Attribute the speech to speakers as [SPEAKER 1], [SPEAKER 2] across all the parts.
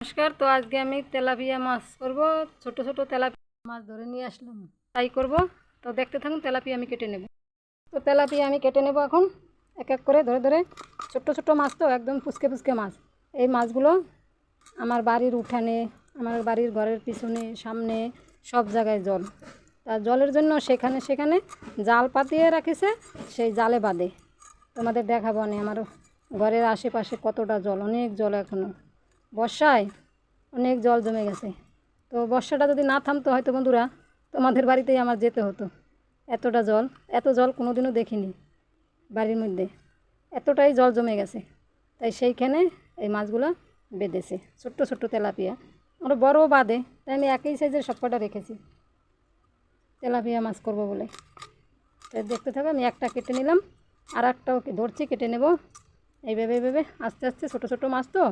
[SPEAKER 1] নমস্কার। তো আজকে আমি তেলাপিয়া মাছ করব। ছোট ছোট তেলাপিয়া মাছ ধরে নিয়ে আসলাম, তাই করব। তো দেখতে থাকুন। তেলাপিয়া আমি কেটে নেব। তো তেলাপিয়া আমি কেটে নেব এখন এক এক করে ধরে ধরে। ছোট ছোট মাছ তো একদম পুচকে পুচকে মাছ। এই মাছগুলো আমার বাড়ির উঠানে, আমার বাড়ির ঘরের পিছনে, সামনে সব জায়গায় জল। তা জলের জন্য সেখানে সেখানে জাল পাতিয়ে রাখিছে, সেই জালে বাঁধে। তোমাদের দেখাবো না আমার ঘরের আশেপাশে কতটা জল, অনেক জল। এখনও বর্ষায় অনেক জল জমে গেছে। তো বর্ষাটা যদি না থামতো হয়তো বন্ধুরা তোমাদের বাড়িতেই আমার যেতে হতো। এতটা জল, এত জল কোনো দিনও দেখিনি বাড়ির মধ্যে। এতটাই জল জমে গেছে, তাই সেইখানে এই মাছগুলো বেঁধেছে। ছোট্ট ছোট্ট তেলাপিয়া, আরও বড়ও বাঁধে, তাই আমি একই সাইজের সবকটা রেখেছি তেলাপিয়া মাছ করব বলে। তাই দেখতে থাকো। আমি একটা কেটে নিলাম, আর একটাও ধরছি, কেটে নেব। এইভাবে এইভাবে আস্তে আস্তে। ছোটো ছোটো মাছ তো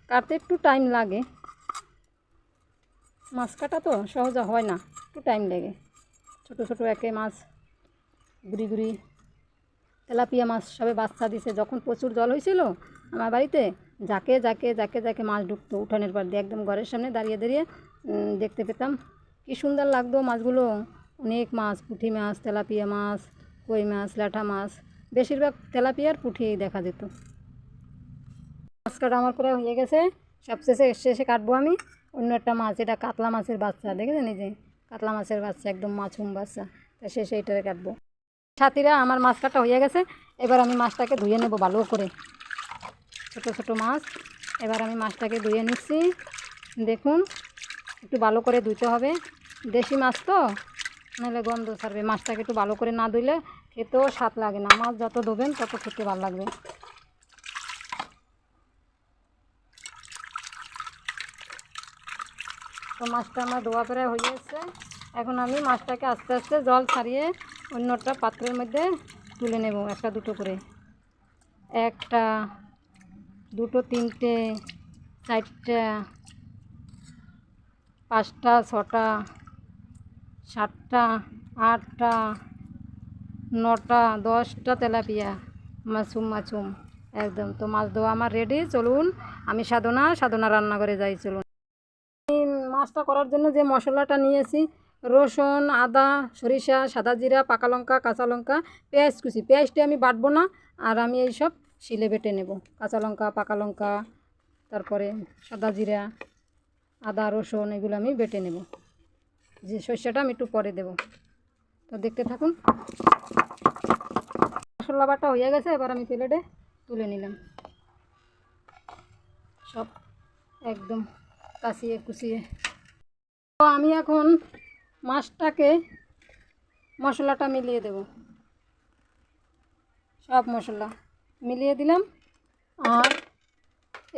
[SPEAKER 1] কাটতে একটু টাইম লাগে। মাছ কাটা তো সহজে হয় না, একটু টাইম লাগে। ছোটো ছোটো একে মাছ, গুড়ি গুড়ি তেলাপিয়া মাছ সবে বাচ্চা দিছে। যখন প্রচুর জল হয়েছিল আমার বাড়িতে, যাকে যাকে যাকে যাকে মাছ ঢুকতো উঠানের পাড় দিয়ে, একদম ঘরের সামনে দাঁড়িয়ে দাঁড়িয়ে দেখতে পেতাম। কী সুন্দর লাগতো মাছগুলো। অনেক মাছ, পুঁটি মাছ, তেলাপিয়া মাছ, কই মাছ, ল্যাঠা মাছ, বেশিরভাগ তেলাপিয়ার পুঁটিই দেখা যেত। মাছ কাটা আমার প্রায় হয়ে গেছে। সবশেষে শেষে কাটবো আমি অন্য একটা মাছ। এটা কাতলা মাছের বাচ্চা, দেখেছেন? এই যে কাতলা মাছের বাচ্চা, একদম মাছুম বাচ্চা। তা শেষে এইটারে কাটবো। সাথীরা, আমার মাছ কাটা হয়ে গেছে। এবার আমি মাছটাকে ধুয়ে নেব ভালো করে। ছোট ছোট মাছ। এবার আমি মাছটাকে ধুয়ে নিচ্ছি। দেখুন, একটু ভালো করে ধুইতে হবে, দেশি মাছ তো, নাহলে গন্ধ ছাড়বে। মাছটাকে একটু ভালো করে না ধুইলে খেতেও স্বাদ লাগে না। মাছ যত ধোবেন তত খেতে ভালো লাগবে। তো মাছটা আমার ধোয়া প্রায় হয়ে গেছে। এখন আমি মাছটাকে আস্তে আস্তে জল ছাড়িয়ে অন্যটা পাত্রের মধ্যে তুলে নেব, একটা দুটো করে। একটা, দুটো, তিনটে, চারটা, পাঁচটা, ছটা, সাতটা, আটটা, নটা, 10টা তেলাপিয়া মাছুম মাছুম একদম। তো মাছ ধোয়া আমার রেডি। চলুন আমি সাধনা রান্নাঘরে যাই। চলুন। মাছটা করার জন্য যে মশলাটা নিয়েছি, রসুন, আদা, সরিষা, সাদা জিরা, পাকা লঙ্কা, কাঁচা লঙ্কা, পেঁয়াজ কুচি। পেঁয়াজটা আমি বাটবো না, আর আমি এই সব শিলে বেটে নেব। কাঁচা লঙ্কা, পাকা লঙ্কা, তারপরে সাদা জিরা, আদা, রসুন, এগুলো আমি বেটে নেব। যে সর্ষেটা আমি একটু পরে দেব। তো দেখতে থাকুন। মশলা বাটা হয়ে গেছে। এবার আমি প্লেটে তুলে নিলাম সব, একদম কাচিয়ে কুচিয়ে। তো আমি এখন মাছটাকে মশলাটা মিলিয়ে দেব। সব মশলা মিলিয়ে দিলাম। আর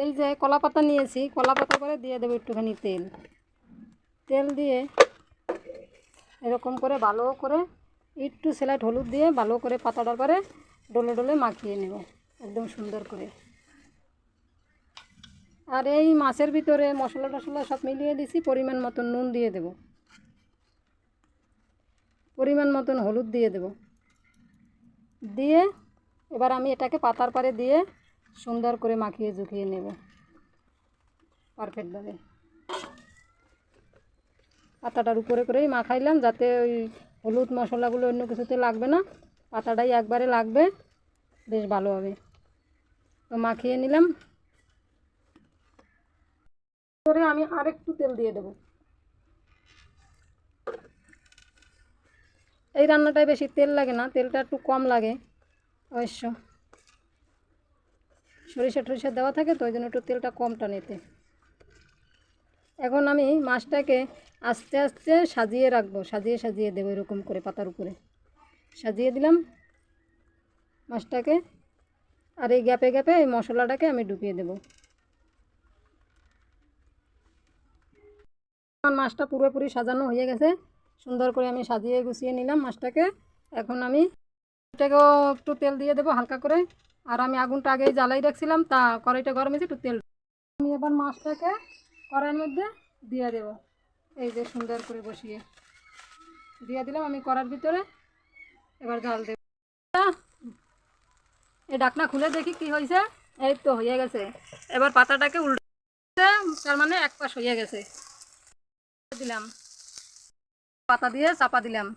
[SPEAKER 1] এই যে কলা পাতা নিয়েছি, কলা পাতা করে দিয়ে দেবো একটুখানি তেল। তেল দিয়ে এরকম করে ভালো করে একটু স্যালাড হলুদ দিয়ে ভালো করে পাতাটার পরে ডলে ডলে মাখিয়ে নেব একদম সুন্দর করে। আর এই মাছের ভিতরে মশলা টশলা সব মিলিয়ে দিছি। পরিমাণ মতন নুন দিয়ে দেব, পরিমাণ মতন হলুদ দিয়ে দেব। দিয়ে এবার আমি এটাকে পাতার পারে দিয়ে সুন্দর করে মাখিয়ে ঝুঁকিয়ে নেব পারফেক্টভাবে। পাতাটার উপরে করেই মাখাইলাম, যাতে ওই হলুদ মশলাগুলো অন্য কিছুতে লাগবে না, পাতাটাই একবারে লাগবে, বেশ ভালো হবে। তো মাখিয়ে নিলাম। করে আমি আরেকটু তেল দিয়ে দেব। এই রান্নাটায় বেশি তেল লাগে না, তেলটা একটু কম লাগে অবশ্য। সরিষা টরিষা দেওয়া থাকে তো, ওই জন্য একটু তেলটা কম টানেতে। এখন আমি মাছটাকে আস্তে আস্তে সাজিয়ে রাখবো, সাজিয়ে সাজিয়ে দেবো এরকম করে পাতার উপরে সাজিয়ে দিলাম মাছটাকে। আর এই গ্যাপে গ্যাপে এই মশলাটাকে আমি ডুবিয়ে দেব। আমার মাছটা পুরোপুরি সাজানো হয়ে গেছে। সুন্দর করে আমি সাজিয়ে গুছিয়ে নিলাম মাছটাকে। এখন আমি এটাকেও একটু তেল দিয়ে দেবো হালকা করে। আর আমি আগুনটা আগেই জ্বালাই রাখছিলাম, তা কড়াইটা গরম হয়েছে, একটু তেল। আমি এবার মাছটাকে কড়াইয়ের মধ্যে দিয়ে দেব। এই যে সুন্দর করে বসিয়ে দিয়ে দিলাম আমি কড়ার ভিতরে। এবার ঝাল দেব। এই ঢাকনা খুলে দেখি কি হয়েছে। এই তো হয়ে গেছে। এবার পাতাটাকে উল্টে তার মানে এক পাশ হয়ে গেছে। দিলাম পাতা দিয়ে চাপা দিলাম,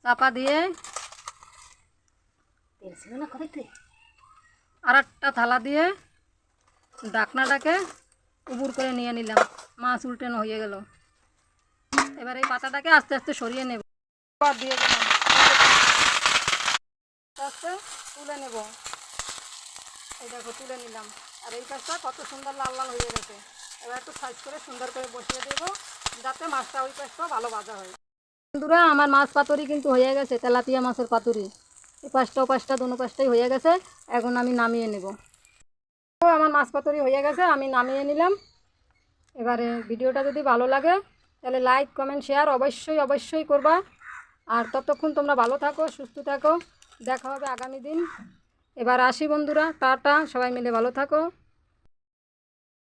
[SPEAKER 1] চাপা দিয়ে আর একটা থালা দিয়ে ঢাকনাটাকে উবুর করে নিয়ে নিলাম। মাছ উল্টানো হয়ে গেল। এবার এই পাতাটাকে আস্তে আস্তে সরিয়ে নেব, দিয়ে দিলাম, আস্তে আস্তে তুলে নেব। এই দেখো তুলে নিলাম। আর এই পাশটা কত সুন্দর লাল লাল হয়ে গেছে। এবার একটু সাইজ করে সুন্দর করে বসিয়ে দেব, যাতে মাছটা ওই পাশটাও ভালো ভাজা হয়। বন্ধুরা, আমার মাছ পাতুরি কিন্তু হয়ে গেছে, তেলাপিয়া মাছের পাতুরি। এই পাশটা ও পাশটা দোনো পাশটাই হয়ে গেছে। এখন আমি নামিয়ে নেব। তো আমার মাছ পাতুরি হয়ে গেছে, আমি নামিয়ে নিলাম। এবারে ভিডিওটা যদি ভালো লাগে তাহলে লাইক কমেন্ট শেয়ার অবশ্যই অবশ্যই করবা। আর ততক্ষণ তোমরা ভালো থাকো, সুস্থ থাকো। দেখা হবে আগামী দিন। এবার আসি বন্ধুরা, টাটা, সবাই মিলে ভালো থাকো।